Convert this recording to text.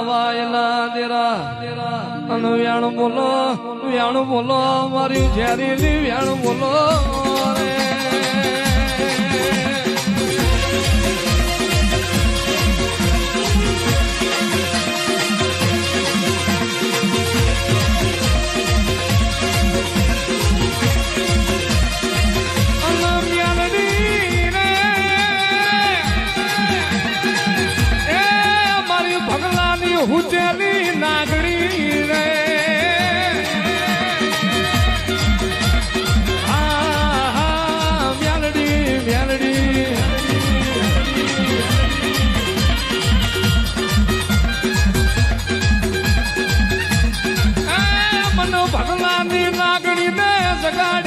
voila દેરા અને વ્યાણું બોલો મારી ઝેરીલી વ્યાણું બોલો રે હુચેલી નાગણી રે મ્યાલડી મનો ભગલાની નાગણી ને જગાડી